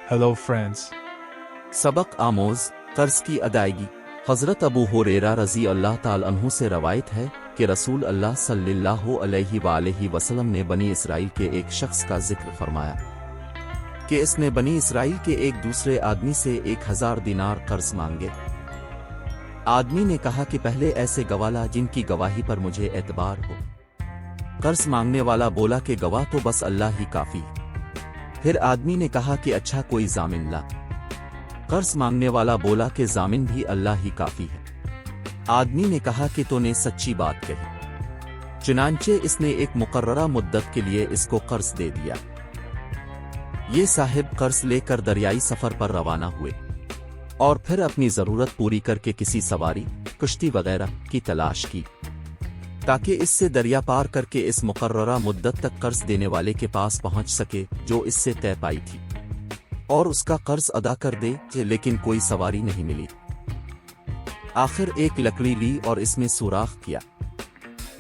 Hello friends. सबक आमोज कर्ज की अदायगी। हज़रत अबू हुरैरा रज़ी अल्लाह ताला अन्हु से रवायत है कि रसूल अल्लाह सल्लल्लाहु अलैहि वसल्लम ने बनी इसराइल के एक शख्स का जिक्र फरमाया कि इसने बनी इसराइल के एक दूसरे आदमी से 1000 दिनार कर्ज मांगे। आदमी ने कहा कि पहले ऐसे गवाह ला जिनकी गवाही पर मुझे एतबार हो। कर्ज मांगने वाला बोला कि गवाह तो बस अल्लाह ही काफी है। फिर आदमी ने कहा कि अच्छा कोई जामिन ला। कर्ज मांगने वाला बोला कि जामिन भी अल्लाह ही काफी है। आदमी ने कहा कि तूने सच्ची बात कही। चुनांचे इसने एक मुकर्ररा मुद्दत के लिए इसको कर्ज दे दिया। ये साहिब कर्ज लेकर दरियाई सफर पर रवाना हुए और फिर अपनी जरूरत पूरी करके किसी सवारी, कश्ती वगैरह की तलाश की ताकि इससे दरिया पार करके इस मुकर्ररा मुद्दत तक कर्ज देने वाले के पास पहुंच सके जो इससे तय पाई थी और उसका कर्ज अदा कर दे, लेकिन कोई सवारी नहीं मिली। आखिर एक लकड़ी ली और इसमें सुराख किया।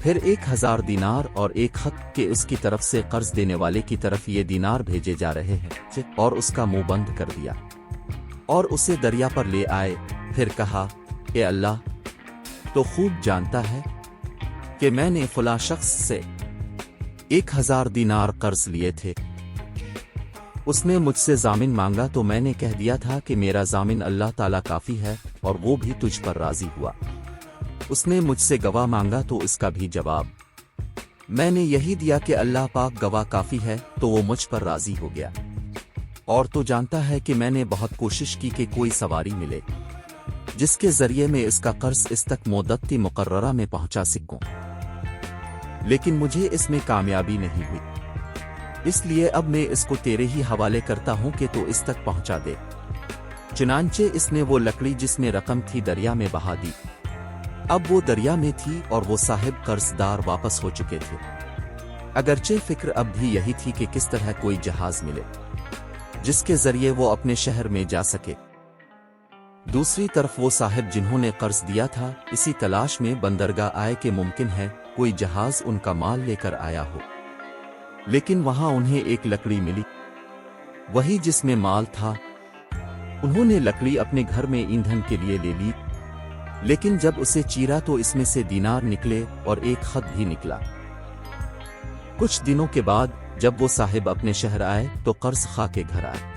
फिर 1000 दिनार और एक खत के उसकी तरफ से कर्ज देने वाले की तरफ ये दिनार भेजे जा रहे हैं और उसका मुंह बंद कर दिया और उसे दरिया पर ले आए। फिर कहा, ए अल्लाह तो खूब जानता है कि मैंने फला शख्स से 1000 दिनार कर्ज लिए थे। उसने मुझसे जामिन मांगा तो मैंने कह दिया था कि मेरा जामिन अल्लाह ताला काफी है और वो भी तुझ पर राजी हुआ। उसने मुझसे गवाह मांगा तो इसका भी जवाब मैंने यही दिया कि अल्लाह पाक गवाह काफी है, तो वो मुझ पर राजी हो गया। और तो जानता है कि मैंने बहुत कोशिश की कि कोई सवारी मिले जिसके जरिए मैं इसका कर्ज इस तक मुद्दती मुकर्ररा में पहुंचा सकूं, लेकिन मुझे इसमें कामयाबी नहीं हुई। इसलिए अब मैं इसको तेरे ही हवाले करता हूं कि तू इस तक पहुंचा दे। चुनांचे इसने वो लकड़ी जिसमें रकम थी दरिया में बहा दी। अब वो दरिया में थी और वो साहिब कर्जदार वापस हो चुके थे। अगरचे फिक्र अब भी यही थी कि किस तरह कोई जहाज मिले जिसके जरिए वो अपने शहर में जा सके। दूसरी तरफ वो साहिब जिन्होंने कर्ज दिया था इसी तलाश में बंदरगाह आए कि मुमकिन है कोई जहाज उनका माल लेकर आया हो, लेकिन वहां उन्हें एक लकड़ी मिली, वही जिसमें माल था। उन्होंने लकड़ी अपने घर में ईंधन के लिए ले ली, लेकिन जब उसे चीरा तो इसमें से दिनार निकले और एक खत भी निकला। कुछ दिनों के बाद जब वो साहिब अपने शहर आए तो कर्ज खा के घर आए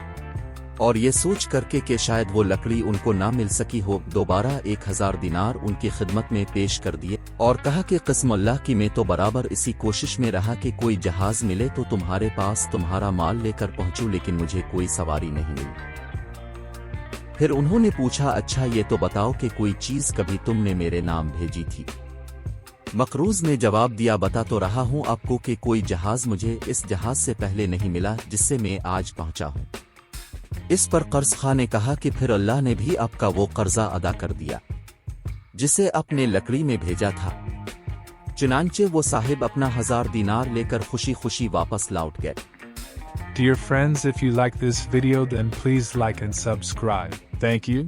और ये सोच करके कि शायद वो लकड़ी उनको ना मिल सकी हो, दोबारा 1000 दिनार उनकी खिदमत में पेश कर दिए और कहा कि कसम अल्लाह की मैं तो बराबर इसी कोशिश में रहा कि कोई जहाज मिले तो तुम्हारे पास तुम्हारा माल लेकर पहुंचूं, लेकिन मुझे कोई सवारी नहीं मिली। फिर उन्होंने पूछा, अच्छा ये तो बताओ कि कोई चीज कभी तुमने मेरे नाम भेजी थी? मकरूज ने जवाब दिया, बता तो रहा हूं आपको कि कोई जहाज मुझे इस जहाज से पहले नहीं मिला जिससे मैं आज पहुंचा हूं। इस पर कर्ज खा ने कहा कि फिर अल्लाह ने भी आपका वो कर्जा अदा कर दिया जिसे अपने लकड़ी में भेजा था। चुनांचे वो साहिब अपना 1000 दिनार लेकर खुशी खुशी वापस लौट गए। Dear friends, if you like this video then please like and subscribe. Thank you.